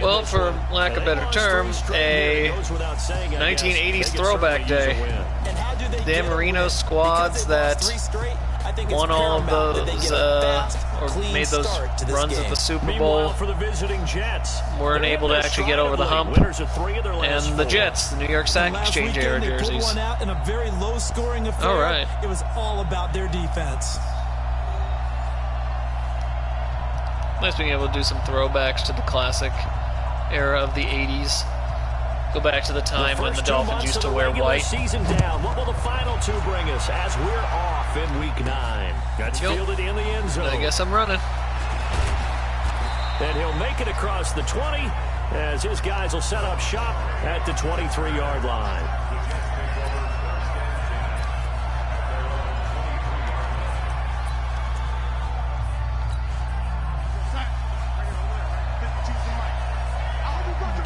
well, for lack of a better term, a 1980s throwback day. Dan Marino squads that won all of those, or made those runs at the Super Bowl, weren't able to actually get over the hump. And the Jets, the New York Stock Exchange era jerseys. All right. It was all about their defense. Nice being able to do some throwbacks to the classic era of the 80s. Go back to the time when the Dolphins used to wear white. Season down. What will the final two bring us as we're off in Week 9? That's fielded in the end zone. I guess I'm running. And he'll make it across the 20 as his guys will set up shop at the 23-yard line.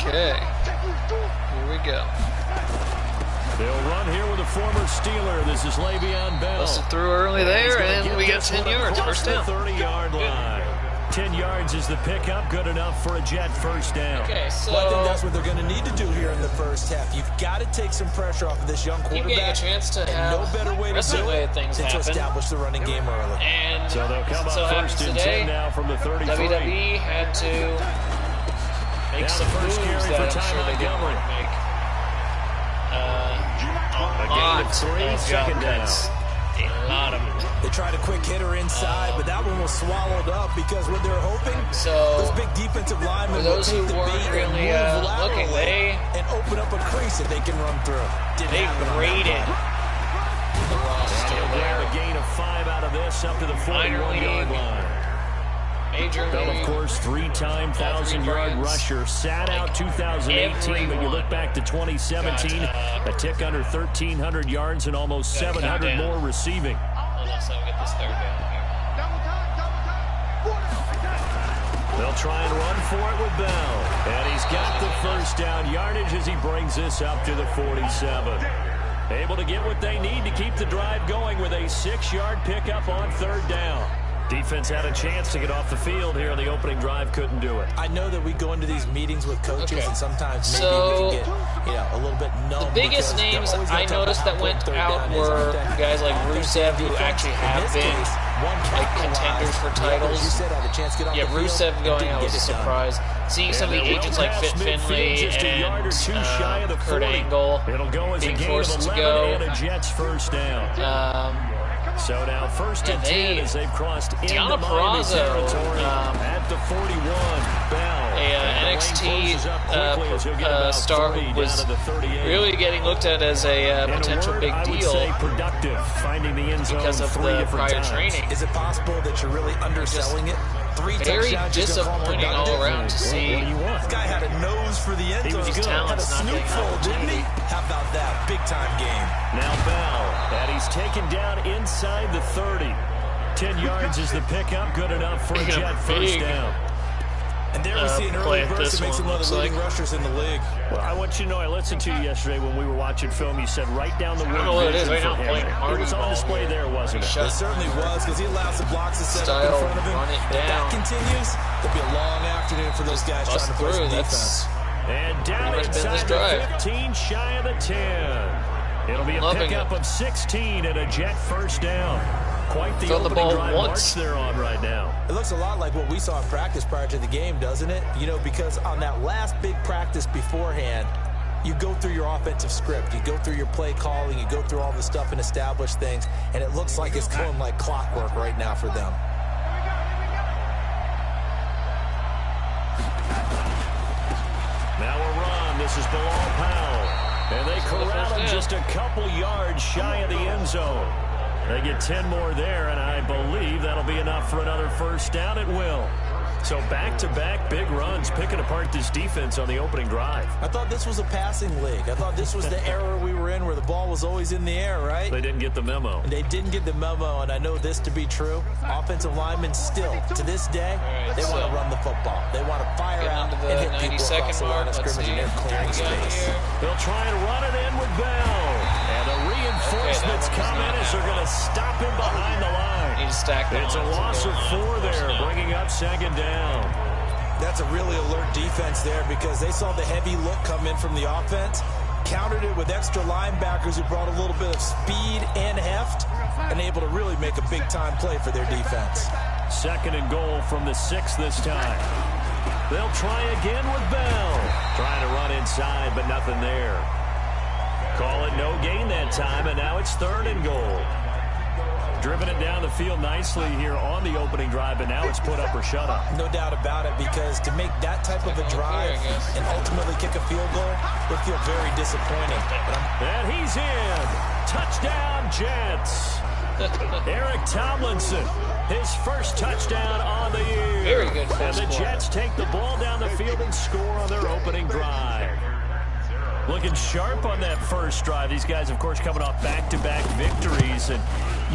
Okay, here we go. They'll run here with a former Steeler. This is Le'Veon Bell. Busted through early there, and we got 10 yards. First down. 30-yard line. 10 yards is the pickup. Good enough for a Jet first down. Okay, so I think that's what they're going to need to do here in the first half. You've got to take some pressure off of this young quarterback. Keep getting a chance to have no better way to do it than to establish the running game early. And so they'll come up first and 10 now from the 33. WWE had to make some moves that I'm sure they didn't want to make. A lot of jump cuts. A lot of them. They tried a quick hitter inside, but that one was swallowed up because what they're hoping, those big defensive linemen will take the beat and move laterally and open up a crease that they can run through. They raided the roster there. A gain of 5 out of this up to the 41-yard line. Major Bell, of course, 3-time 1,000-yard rusher. Sat out 2018, but you look back to 2017, a tick under 1,300 yards and almost 700 more receiving. Hold on, so we get this third down here. They'll try and run for it with Bell. And he's got the first down yardage as he brings this up to the 47. Able to get what they need to keep the drive going with a 6-yard pickup on third down. Defense had a chance to get off the field here on the opening drive, couldn't do it. I know that we go into these meetings with coaches and sometimes maybe we can get a little bit numb. The biggest names I noticed that went out were guys like Rusev, who actually have been like contenders for titles. Yeah, Rusev going out was a surprise. Seeing some of the agents like Fit Finley and Kurt Angle being forced to go. So now first and 10 as they've crossed into Miami territory at the 41. Bell. NXT star who was really getting looked at as a potential big deal because of the prior training. Is it possible that you're really underselling it? Very disappointing all around to see. This guy had a nose for the end zone. Had a snoop full, didn't he? How about that? Big time game. Now Bell, and he's taken down inside the 30. 10 yards is the pickup. Good enough for a Jet first down. And there we see an early burst that makes him one of the leading rushers in the league. Well, I want you to know, I listened to you yesterday when we were watching film. You said right down the word vision for him. It was on display there, wasn't it? It certainly was, because he allows the blocks to set up in front of him. If that continues, there'll be a long afternoon for those guys trying to push the defense. And down inside the 15, shy of the 10. It'll be a pickup of 16 and a Jet first down. Quite the opening drive march they're on right now. It looks a lot like what we saw in practice prior to the game, doesn't it? You know, because on that last big practice beforehand, you go through your offensive script, you go through your play calling, you go through all the stuff and establish things, and it looks like it's going like clockwork right now for them. Now a run. This is Bilal Powell. And they corral him just a couple yards shy of the end zone. They get 10 more there, and I believe that'll be enough for another first down. It will. So back-to-back big runs, picking apart this defense on the opening drive. I thought this was a passing league. I thought this was the era we were in where the ball was always in the air, right? They didn't get the memo. And they didn't get the memo, and I know this to be true. Offensive linemen still, to this day, they want to run the football. They want to fire out and hit people across the line of scrimmage, and they're clearing space. They'll try and run it in with Bell. And the reinforcements come in as they're going to stop him behind the line. Need to stack them. It's a loss of 4 there, bringing up second down. That's a really alert defense there because they saw the heavy look come in from the offense, countered it with extra linebackers who brought a little bit of speed and heft, and able to really make a big-time play for their defense. 2nd and goal from the 6 this time. They'll try again with Bell. Trying to run inside, but nothing there. Call it no gain that time, and now it's 3rd and goal. Driven it down the field nicely here on the opening drive, but now it's put up or shut up. No doubt about it, because to make that type of a drive and ultimately kick a field goal would feel very disappointing. And he's in. Touchdown, Jets. Eric Tomlinson, his first touchdown on the year. Very good. And the Jets take the ball down the field and score on their opening drive. Looking sharp on that first drive. These guys, of course, coming off back-to-back victories, and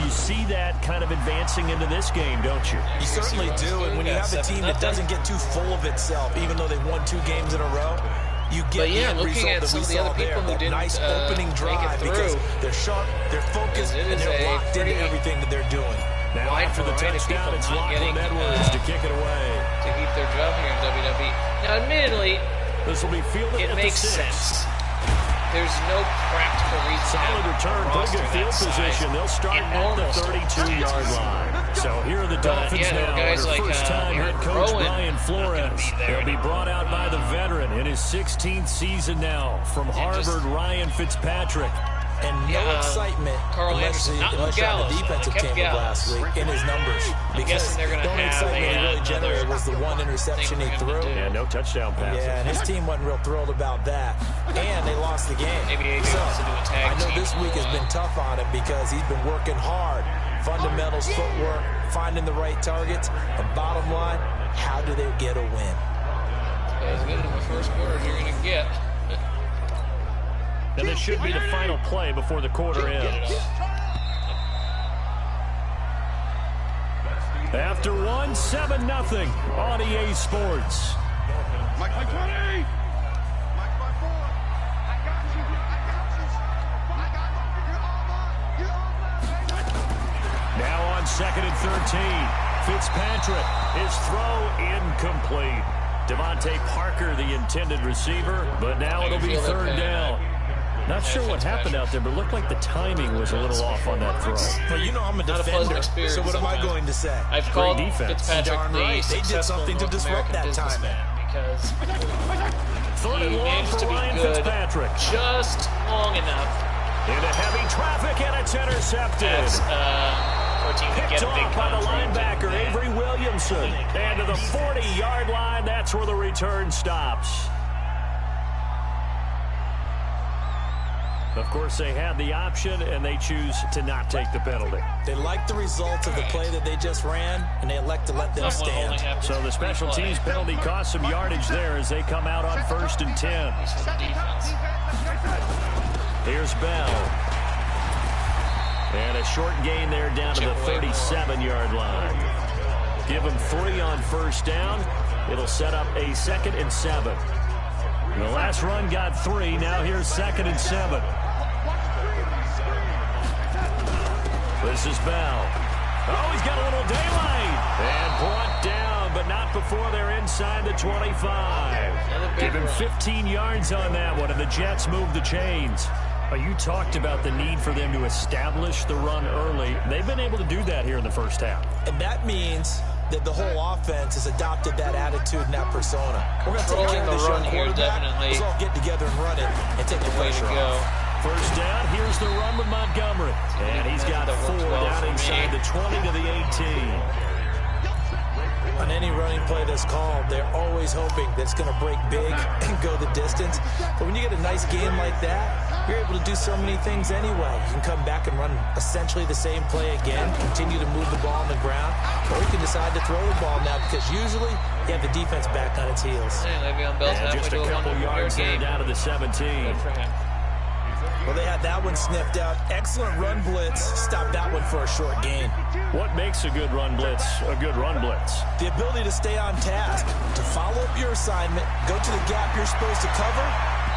you see that kind of advancing into this game, don't you? You certainly do, and when you have a team that doesn't get too full of itself, even though they've won 2 games in a row, you get the end result that we saw there. That nice opening drive because they're sharp, they're focused, and they're locked into everything that they're doing. Now after the touchdown, it's Lachlan Edwards to kick it away. To keep their job here in WWE. Now, admittedly, this will be fielded it at makes the 6. sense. There's no practical reason. Solid return, pretty good field position. They'll start at the 32-yard line. So here are the Dolphins now. Guys Under like first-time head coach Brian Flores. He'll be brought out by the veteran in his 16th season now from Harvard, Ryan Fitzpatrick. And no excitement unless you're on the defensive team of last week in his numbers. Because the only excitement he really generated was the 1 interception he threw. Yeah, no touchdown pass. Yeah, and his team wasn't real thrilled about that. And they lost the game. Maybe AJ wants to do a tag I know team. this week has been tough on him because he's been working hard. Fundamentals, footwork, finding the right targets. And bottom line, how do they get a win? As good in the first quarter as you're going to get. And this should be the final play before the quarter ends. After 1, 7-0 on EA Sports. Mike 20! Now on 2nd and 13. Fitzpatrick, his throw incomplete. Devontae Parker, the intended receiver, but now it'll be 3rd down. Not sure what happened out there, but it looked like the timing was a little off on that throw. Well, you know I'm a defender, so what am I going to say? I've called defense. Fitzpatrick Right. They did something to disrupt that timing. Because Third and long for Ryan Fitzpatrick. Just long enough. Into heavy traffic, and it's intercepted. That's, for a team to get Picked a big off by the contract. linebacker, Avery Williamson. And to the 40-yard line, that's where the return stops. Of course, they had the option, and they choose to not take the penalty. They like the results of the play that they just ran, and they elect to let them stand. So the special teams penalty cost some yardage there as they come out on 1st and 10. Here's Bell. And a short gain there down to the 37-yard line. Give them 3 on 1st down. It'll set up a 2nd and 7. The last run got 3. Now here's 2nd and 7. This is Bell. Oh, he's got a little daylight. And brought down, but not before they're inside the 25. Give him 15 yards on that one, and the Jets move the chains. You talked about the need for them to establish the run early. They've been able to do that here in the first half. And that means that the whole offense has adopted that attitude and that persona. We're going to take care of this young quarterback. Let's all get together and run it and take the pressure off. First down, here's the run with Montgomery. And he's got 4 down inside the 20 to the 18. On any running play that's called, they're always hoping that it's going to break big and go the distance. But when you get a nice game like that, you're able to do so many things anyway. You can come back and run essentially the same play again, continue to move the ball on the ground, or you can decide to throw the ball now because usually you have the defense back on its heels. And just a couple yards there down to the 17. Good for him. Well, they had that one sniffed out. Excellent run blitz. Stopped that one for a short gain. What makes a good run blitz a good run blitz? The ability to stay on task, to follow up your assignment, go to the gap you're supposed to cover,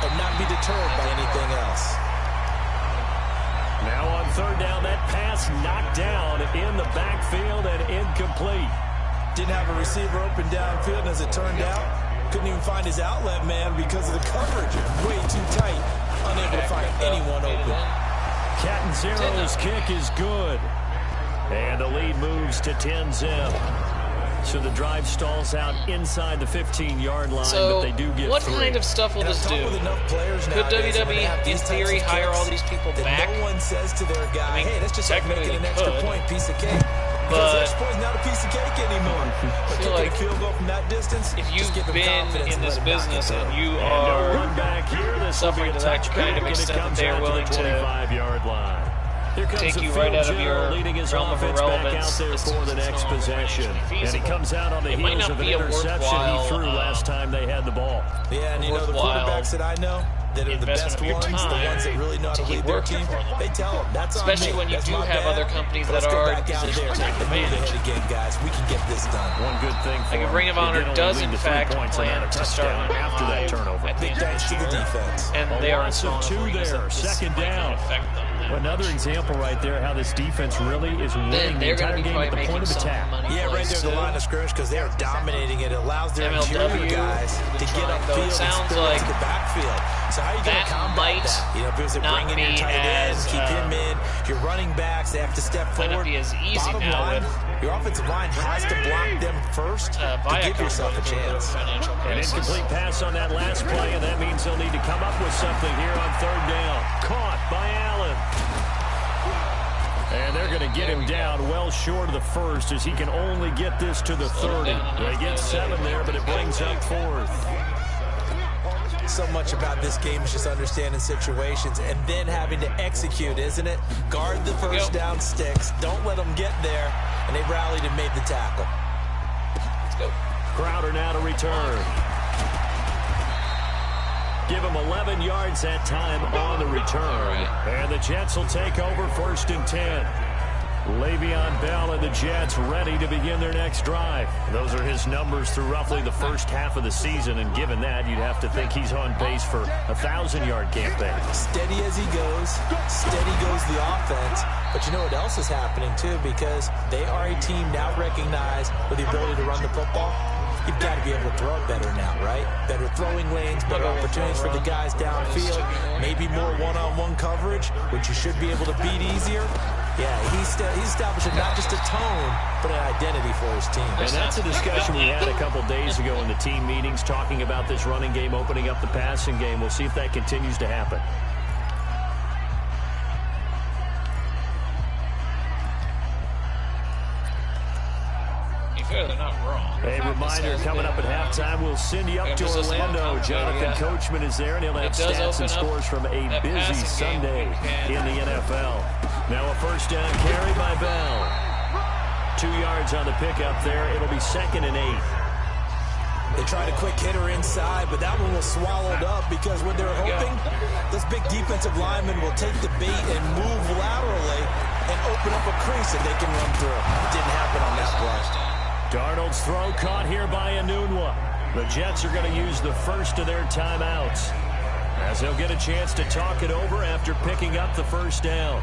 and not be deterred by anything else. Now on 3rd down, that pass knocked down in the backfield and incomplete. Didn't have a receiver open downfield, and as it turned out, couldn't even find his outlet man because of the coverage. Way too tight. Unable to find anyone open. Cat and Zero's kick is good. And the lead moves to 10-zip. So the drive stalls out inside the 15-yard line, but they do get what 3. kind of stuff will this do? Could WWE, in theory, hire all these people back? No one says to their guy, I mean, hey, that's just like making an extra point, piece of cake. But extra point is not a piece of cake anymore. I feel like a field goal from that distance, if you've been in this business and you are suffering to that kind of extent that they're willing to 25-yard line. take you right out of your realm of irrelevance for the next possession. And he comes out on the heels of an interception he threw last time they had the ball. Yeah, and you know the quarterbacks that I know that are the best ones, the ones that really know how to lead their team, they tell them that's on me. Especially when you do have other companies that are in position to take advantage. Again, guys, we can get this done. One good thing for like Ring of Honor does in fact plan to start after that turnover. At the end of the defense. And they are installing 2 there, second down. Another example right there how this defense really is winning the entire game at the point of attack. Yeah, right there at the line of scrimmage because they are dominating it. It allows their interior guys to get upfield and spill into the backfield. So how are you going to combat that? You know, because they're bringing your tight ends, keep him in. Your running backs, they have to step forward. Might not be as easy Bottom now line, with your offensive line has to block them first to give yourself a chance. An incomplete pass on that last play, and that means they'll need to come up with something here on 3rd down. Caught by Allen. And they're going to get him down well short of the first as he can only get this to the 30. They get 7 there, but it brings up 4th. So much about this game is just understanding situations and then having to execute, isn't it? Guard the first down sticks. Don't let them get there. And they rallied and made the tackle. Let's go. Crowder now to return. Give him 11 yards that time on the return. And the Jets will take over 1st and 10. Le'Veon Bell and the Jets ready to begin their next drive. Those are his numbers through roughly the first half of the season, and given that, you'd have to think he's on pace for a 1,000-yard campaign. Steady as he goes, steady goes the offense. But you know what else is happening, too, because they are a team now recognized with the ability to run the football. You've got to be able to throw it better now, right? Better throwing lanes, better opportunities for the guys downfield, maybe more one-on-one coverage, which you should be able to beat easier. Yeah, he's establishing not just a tone, but an identity for his team. And that's a discussion we had a couple days ago in the team meetings, talking about this running game, opening up the passing game. We'll see if that continues to happen. They're not wrong. A reminder, coming up at halftime, we'll send you up to Orlando. Jonathan Coachman is there, and he'll have stats and scores from a busy Sunday in the NFL. Now a 1st down carry by Bell. 2 yards on the pickup there. It'll be 2nd and 8. They tried a quick hitter inside, but that one was swallowed up because when they're hoping, those big defensive linemen will take the bait and move laterally and open up a crease that they can run through. It didn't happen on that play. Darnold's throw caught here by Enunwa. The Jets are going to use the first of their timeouts as they'll get a chance to talk it over after picking up the 1st down.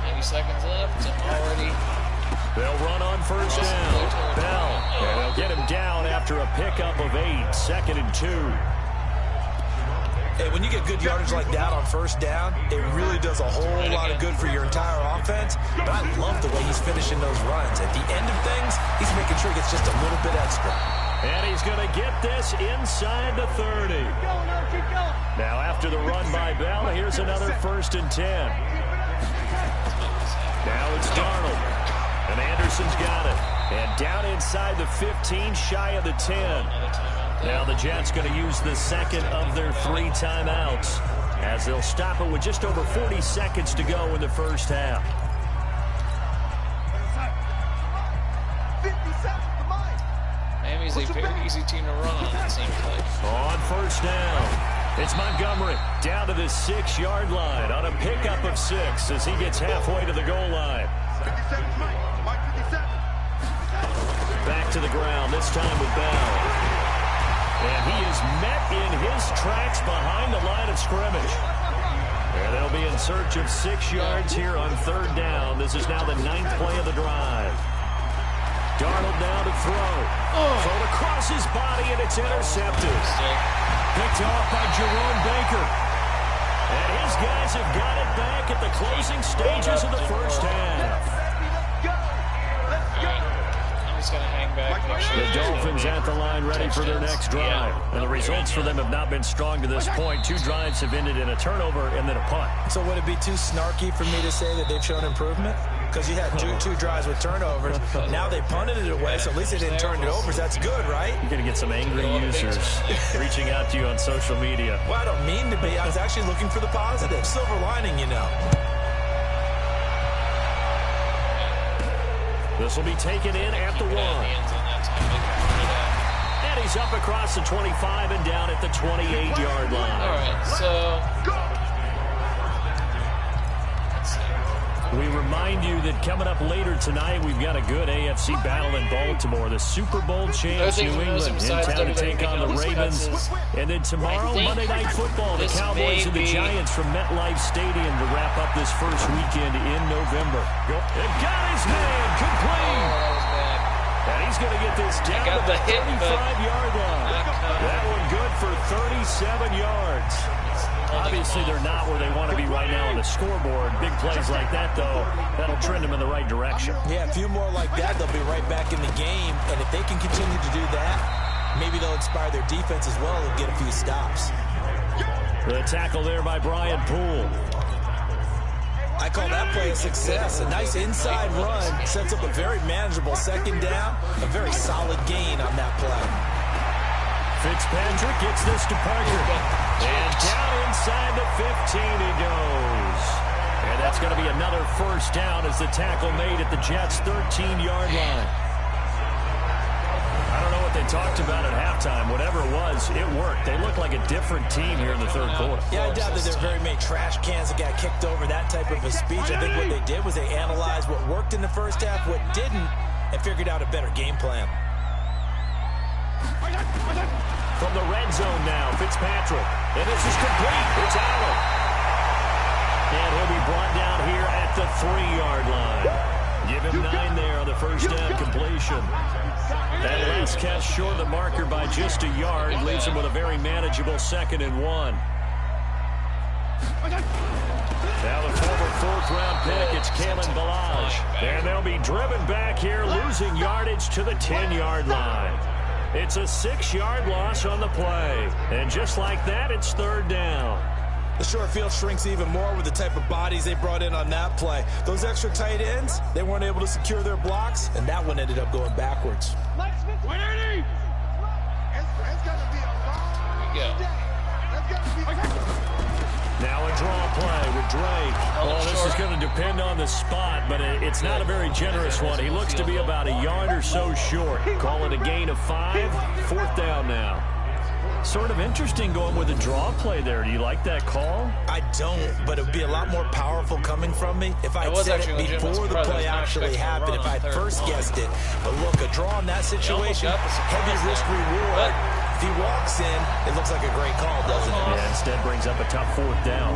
90 seconds left and already. They'll run on 1st down. Bell, and they'll get him down after a pickup of 8, 2nd and 2. Hey, when you get good yardage like that on 1st down, it really does a whole lot of good for your entire offense. But I love the way he's finishing those runs. At the end of things, he's making sure he gets just a little bit extra. And he's going to get this inside the 30. Now after the run by Bell, here's another 1st and 10. Now it's Darnold. And Anderson's got it. And down inside the 15, shy of the 10. Now the Jets going to use the 2nd of their 3 timeouts as they'll stop it with just over 40 seconds to go in the 1st half. Miami's a very easy team to run on, it seems like. On 1st down, it's Montgomery down to the 6-yard line on a pickup of 6 as he gets halfway to the goal line. Back to the ground, this time with Bell. And he is met in his tracks behind the line of scrimmage. And they'll be in search of 6 yards here on 3rd down. This is now the 9th play of the drive. Darnold now to throw. Thrown across his body, and it's intercepted. Picked off by Jerome Baker. And his guys have got it back at the closing stages of the first half. Going to hang back. The Dolphins at the line ready for their next drive. And the results for them have not been strong to this point. 2 drives have ended in a turnover and then a punt. So would it be too snarky for me to say that they've shown improvement? Because you had two drives with turnovers. Now they punted it away, so at least they didn't turn it over. So that's good, right? You're going to get some angry users reaching out to you on social media. Well, I don't mean to be. I was actually looking for the positive. Silver lining, you know. This will be taken in at the 1. And he's up across the 25 and down at the 28-yard line. All right, so we remind you that coming up later tonight, we've got a good AFC battle in Baltimore. The Super Bowl champs, New England, in town to take on the Ravens. And then tomorrow, Monday Night Football, the Cowboys and the Giants from MetLife Stadium to wrap up this first weekend in November. They've got his man complete. And he's going to get this down to the 35-yard line. That one good for 37 yards. Obviously, they're not where they want to be right now on the scoreboard. Big plays like that, though, that'll trend them in the right direction. Yeah, a few more like that, they'll be right back in the game. And if they can continue to do that, maybe they'll inspire their defense as well and get a few stops. The tackle there by Brian Poole. I call that play a success. A nice inside run sets up a very manageable 2nd down. A very solid gain on that play. Fitzpatrick gets this to Parker. And down inside the 15 he goes. And that's going to be another first down as the tackle made at the Jets' 13-yard line. I don't know what they talked about at halftime. Whatever it was, it worked. They look like a different team here in the 3rd quarter. Yeah, I doubt that there are very many trash cans that got kicked over, that type of a speech. I think what they did was they analyzed what worked in the first half, what didn't, and figured out a better game plan. From the red zone now, Fitzpatrick. And this is complete. It's Allen. And he'll be brought down here at the 3-yard line. Give him 9 there on the first down completion. That last catch short of the marker by just a yard leaves him with a very manageable 2nd and 1. Now the former 4th-round pick, it's Kalen Ballage. And they'll be driven back here, losing yardage to the 10-yard line. It's a 6-yard loss on the play. And just like that, it's 3rd down. The short field shrinks even more with the type of bodies they brought in on that play. Those extra tight ends, they weren't able to secure their blocks, and that one ended up going backwards. 180! It's going to be a long day. Now a draw play with Drake. Well, this is going to depend on the spot, but it's not a very generous one. He looks to be about a yard or so short. Call it a gain of 5. 4th down now. Sort of interesting going with a draw play there. Do you like that call? I don't, but it would be a lot more powerful coming from me if I'd said it before the play actually happened, if I'd first guessed it. But look, a draw in that situation, heavy risk reward. If he walks in, it looks like a great call, doesn't it? Yeah, instead brings up a tough 4th down.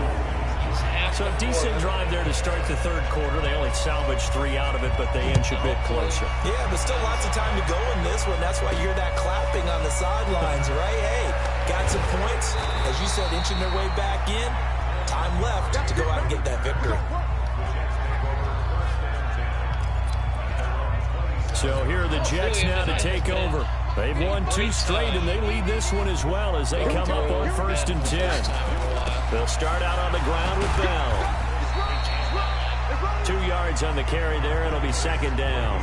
So a decent drive there to start the 3rd quarter. They only salvaged 3 out of it, but they inch a bit closer. Yeah, but still lots of time to go in this one. That's why you hear that clapping on the sidelines, right? Hey, got some points. As you said, inching their way back in. Time left to go out and get that victory. So here are the Jets now to take over. They've won 2 straight, and they lead this one as well as they come up on 1st and 10. They'll start out on the ground with Bell. 2 yards on the carry there. It'll be 2nd down.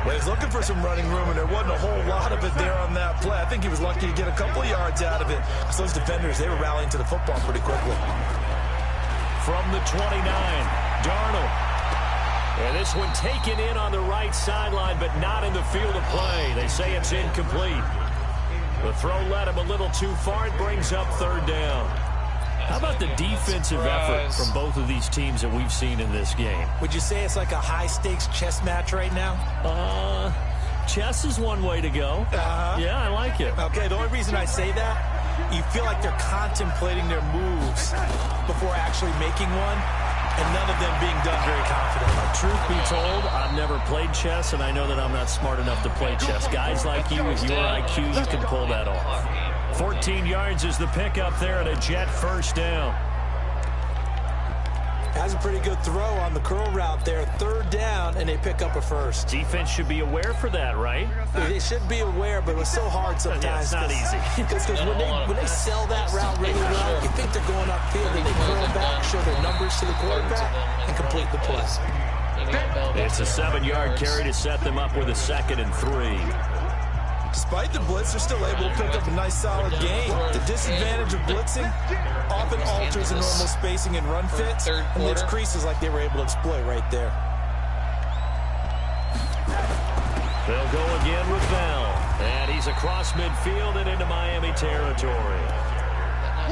Well, he's looking for some running room, and there wasn't a whole lot of it there on that play. I think he was lucky to get a couple of yards out of it. So those defenders, they were rallying to the football pretty quickly. From the 29, Darnold. And this one taken in on the right sideline, but not in the field of play. They say it's incomplete. The throw led him a little too far. It brings up 3rd down. How about the defensive effort from both of these teams that we've seen in this game? Would you say it's like a high-stakes chess match right now? Chess is one way to go. Yeah, I like it. Okay, the only reason I say that you feel like they're contemplating their moves before actually making one, and none of them being done very confidently. Truth be told, I've never played chess, and I know that I'm not smart enough to play chess. Guys like you with your IQ, you can pull that off. 14 yards is the pickup there and a Jet first down. Has a pretty good throw on the curl route there. 3rd down, and they pick up a first. Defense should be aware for that, right? They should be aware, but it's so hard sometimes. Yeah, it's not easy. Because when they sell that route really well, you think they're going upfield, and they curl back, show their numbers to the quarterback, and complete the play. It's a 7-yard carry to set them up with a 2nd and 3. Despite the blitz, they're still able to pick up a nice, solid gain. The disadvantage of blitzing often alters the normal spacing and run fits, and leaves creases like they were able to exploit right there. They'll go again with Bell, and he's across midfield and into Miami territory.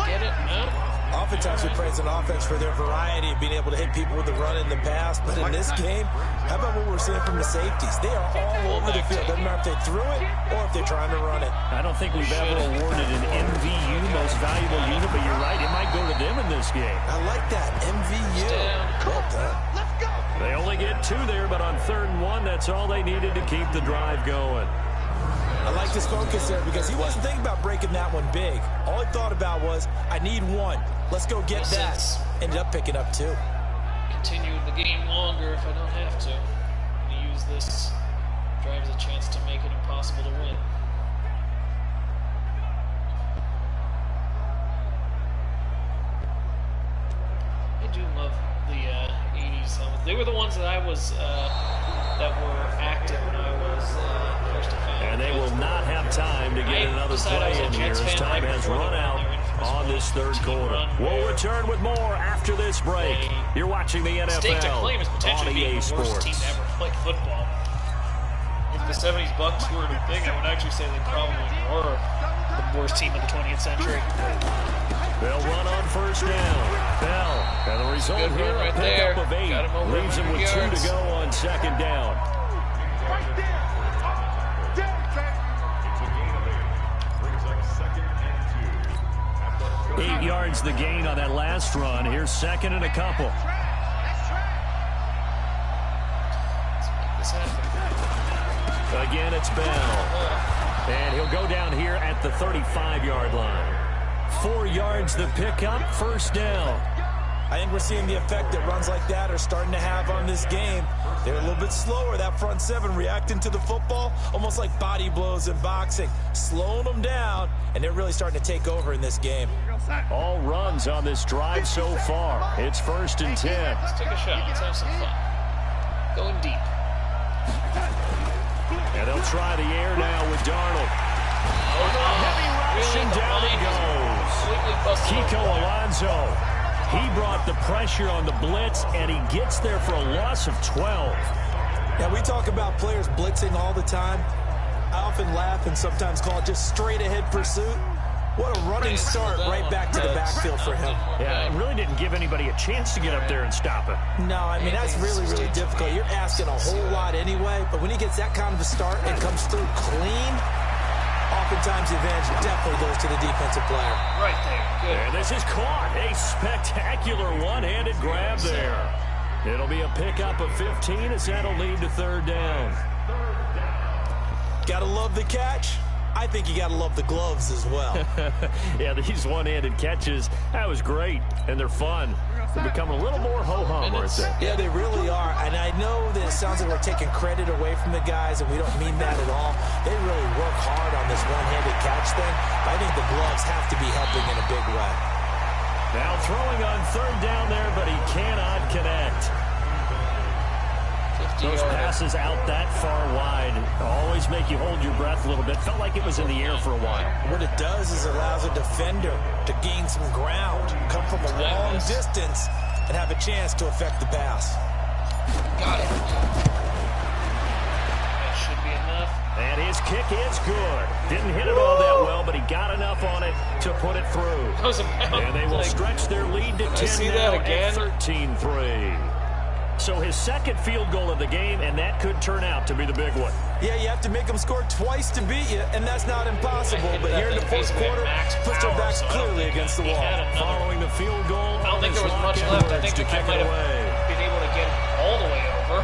Get it? No. Oftentimes we praise an offense for their variety of being able to hit people with the run in the past, but in this game, how about what we're seeing from the safeties? They are all over the field. Doesn't matter if they threw it or if they're trying to run it. I don't think we've ever awarded an MVU, most valuable unit, but you're right, it might go to them in this game. I like that, MVU. Well done. Let's go. They only get 2 there, but on 3rd and 1, that's all they needed to keep the drive going. I like his focus there because he wasn't thinking about breaking that one big. All he thought about was, I need 1. Let's go get that. Ended up picking up 2. Continue the game longer if I don't have to. I'm going to use this drive as a chance to make it impossible to win. I do love the 80s. They were the ones that I was that were active when I was first to find. And they will not have time to get another play in here as time has run out on this 3rd quarter. We'll return with more after this break. You're watching the NFL Stake to claim is potentially being the worst Sports. team to ever play football. If the 70s Bucks were a thing, I would actually say they probably were the worst team of the 20th century. They'll run on 1st down. Bell, and the result Good here, run right a pickup there. of 8. Got him over Leaves him with 2 yards. to go on 2nd down. Right there. Brings up 2nd and 2. 8 yards the gain on that last run. Here's 2nd and a couple. Let's make this happen. Again, it's Bell. And he'll go down here at the 35-yard line. 4 yards the pickup, 1st down. I think we're seeing the effect that runs like that are starting to have on this game. They're a little bit slower, that front 7 reacting to the football, almost like body blows in boxing, slowing them down, and they're really starting to take over in this game. All runs on this drive so far. It's 1st and 10. Let's take a shot. Let's have some fun. Going deep. And they'll try the air now with Darnold. Heavy rush, and down he goes. Kiko Alonso. He brought the pressure on the blitz, and he gets there for a loss of 12. Yeah, we talk about players blitzing all the time. I often laugh and sometimes call it just straight-ahead pursuit. What a running start right back to the backfield for him. Yeah, it really didn't give anybody a chance to get up there and stop it. No, I mean, that's really, really difficult. You're asking a whole lot anyway, but when he gets that kind of a start and comes through clean, oftentimes the advantage definitely goes to the defensive player. Right there. Good. And this is caught. A spectacular one-handed grab there. It'll be a pickup of 15 as that'll lead to 3rd down. Gotta love the catch. I think you gotta love the gloves as well. Yeah, these one-handed catches, that was great, and they're fun. They're becoming a little more ho-hum right there. Yeah, they really are, and I know that it sounds like we're taking credit away from the guys, and we don't mean that at all. They really work hard on this one-handed catch thing. I think the gloves have to be helping in a big way. Now throwing on 3rd down there, but he cannot connect. Those passes out that far wide always make you hold your breath a little bit. Felt like it was in the air for a while. What it does is it allows a defender to gain some ground, come from a long distance, and have a chance to affect the pass. Got it. That should be enough. And his kick is good. Didn't hit it all that well, but he got enough on it to put it through. That was about, And they will stretch their lead to 10 see now that again? at 13-3. So his second field goal of the game, and that could turn out to be the big one. Yeah, you have to make them score twice to beat you, and that's not impossible. But here in the fourth quarter, puts their backs clearly against the wall. Following the field goal, I don't think there was much left. I think I might have been able to get all the way over.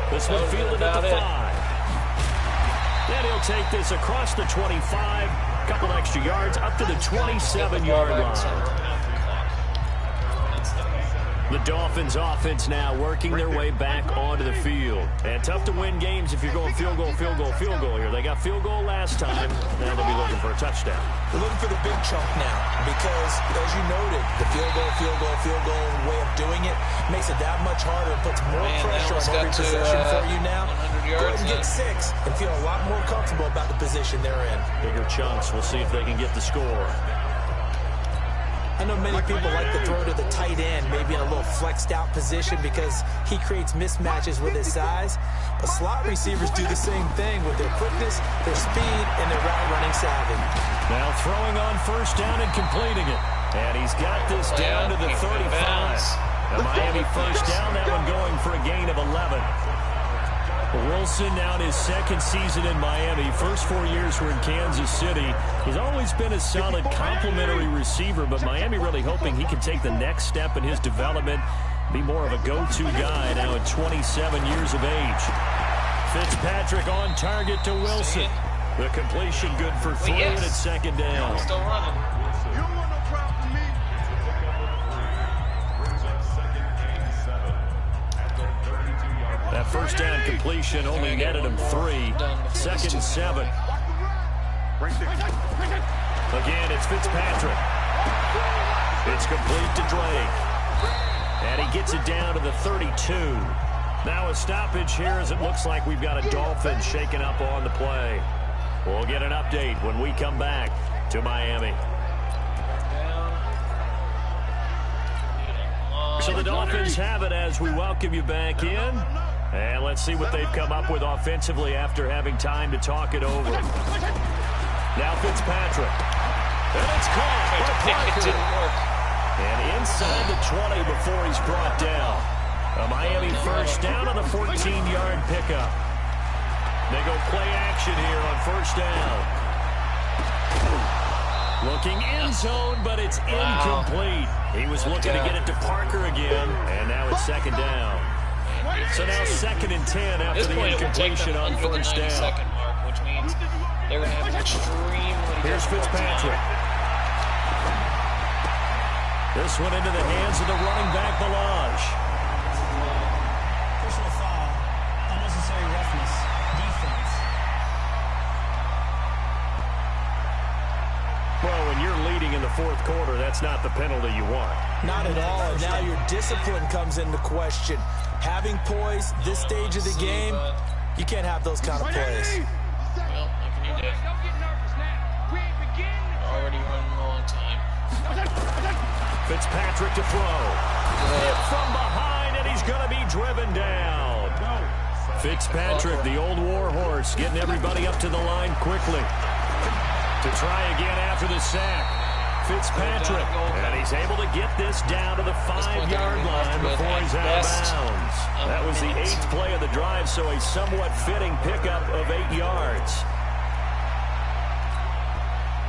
This one fielded at the 5. Then he'll take this across the 25, couple extra yards, up to the 27-yard line. The Dolphins offense now working their way back onto the field. And tough to win games if you're going field goal here. They got field goal last time. Now they'll be looking for a touchdown. They're looking for the big chunk now because, as you noted, the field goal way of doing it makes it that much harder and puts more pressure on every possession for you now. Go ahead and get 6 and feel a lot more comfortable about the position they're in. Bigger chunks. We'll see if they can get the score. I know many people like to throw to the tight end, maybe in a little flexed out position because he creates mismatches with his size. But slot receivers do the same thing with their quickness, their speed, and their route running savvy. Now throwing on first down and completing it. And he's got this down to the 35. A Miami first down, that one going for a gain of 11. Wilson now in his second season in Miami. First 4 years were in Kansas City. He's always been a solid complementary receiver, but Miami really hoping he can take the next step in his development, be more of a go-to guy now at 27 years of age. Fitzpatrick on target to Wilson. The completion good for 3 and it's second down. Still running. That first down completion only netted him 3. Second and 7. Again, it's Fitzpatrick. It's complete to Drake. And he gets it down to the 32. Now a stoppage here as it looks like we've got a Dolphins shaking up on the play. We'll get an update when we come back to Miami. So the Dolphins have it as we welcome you back in. And let's see what they've come up with offensively after having time to talk it over. Now Fitzpatrick. And it's caught by Parker. And inside the 20 before he's brought down. A Miami first down on the 14-yard pickup. They go play action here on first down. Looking end zone, but it's incomplete. He was looking to get it to Parker again, and now it's second down. So now second and 10 after the incompletion on first down. Mark, which means they're going to have an extremely. Here's Fitzpatrick. This one into the hands of the running back, Balaj. Personal foul, unnecessary roughness, defense. Well, when you're leading in the fourth quarter, that's not the penalty you want. Not at all, and now your discipline comes into question. Having poise, this stage of the game, you can't have those kind of plays. Well, what can you do? Already running a long time. Fitzpatrick to throw. Hit from behind, and he's going to be driven down. Fitzpatrick, the old war horse, getting everybody up to the line quickly. To try again after the sack. Fitzpatrick, and he's able to get this down to the 5-yard line before he's out of bounds. That was the 8th play of the drive, so a somewhat fitting pickup of 8 yards.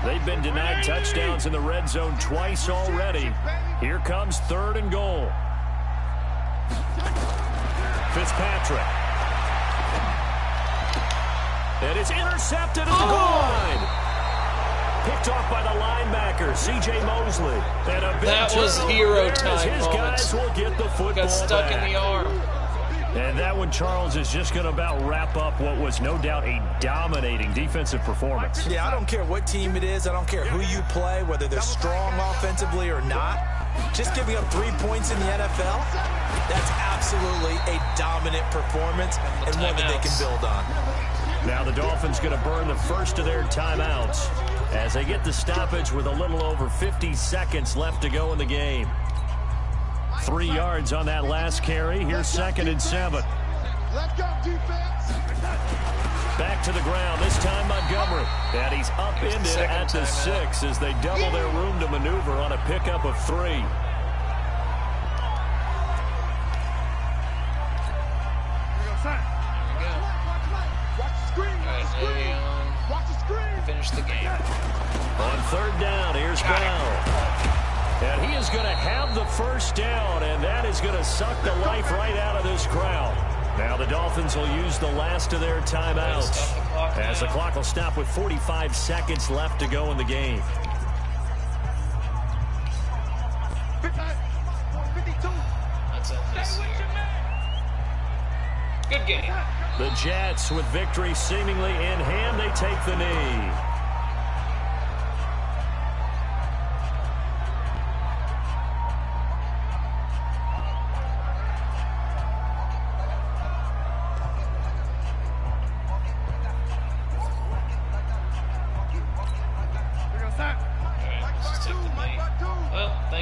They've been denied touchdowns in the red zone twice already. Here comes third and goal. Fitzpatrick. And it's intercepted at the goal line. Picked off by the linebacker, C.J. Mosley. And a big that was hero time. His guys will get the football got stuck back. In the arm. And that one, Charles, is just going to about wrap up what was no doubt a dominating defensive performance. Yeah, I don't care what team it is. I don't care who you play, whether they're strong offensively or not. Just giving up 3 points in the NFL, that's absolutely a dominant performance and one that they can build on. Now the Dolphins going to burn the first of their timeouts as they get the stoppage with a little over 50 seconds left to go in the game. 3 yards on that last carry. Here's second and 7. Let's go, defense. Back to the ground, this time Montgomery. And he's upended at the 6 as they double their room to maneuver on a pickup of 3. finish the game. On third down, here's Bell. And he is going to have the first down, and that is going to suck the life right out of this crowd. Now the Dolphins will use the last of their timeouts as the clock will stop with 45 seconds left to go in the game. 52. That's it this year. Good game. The Jets with victory seemingly in hand. They take the knee.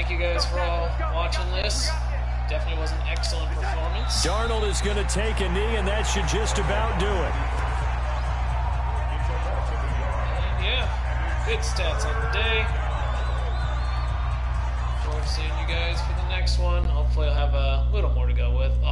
Thank you guys for all watching this. Definitely was an excellent performance. Darnold is going to take a knee, and that should just about do it. And yeah, good stats on the day. Look forward to seeing you guys for the next one. Hopefully I'll have a little more to go with.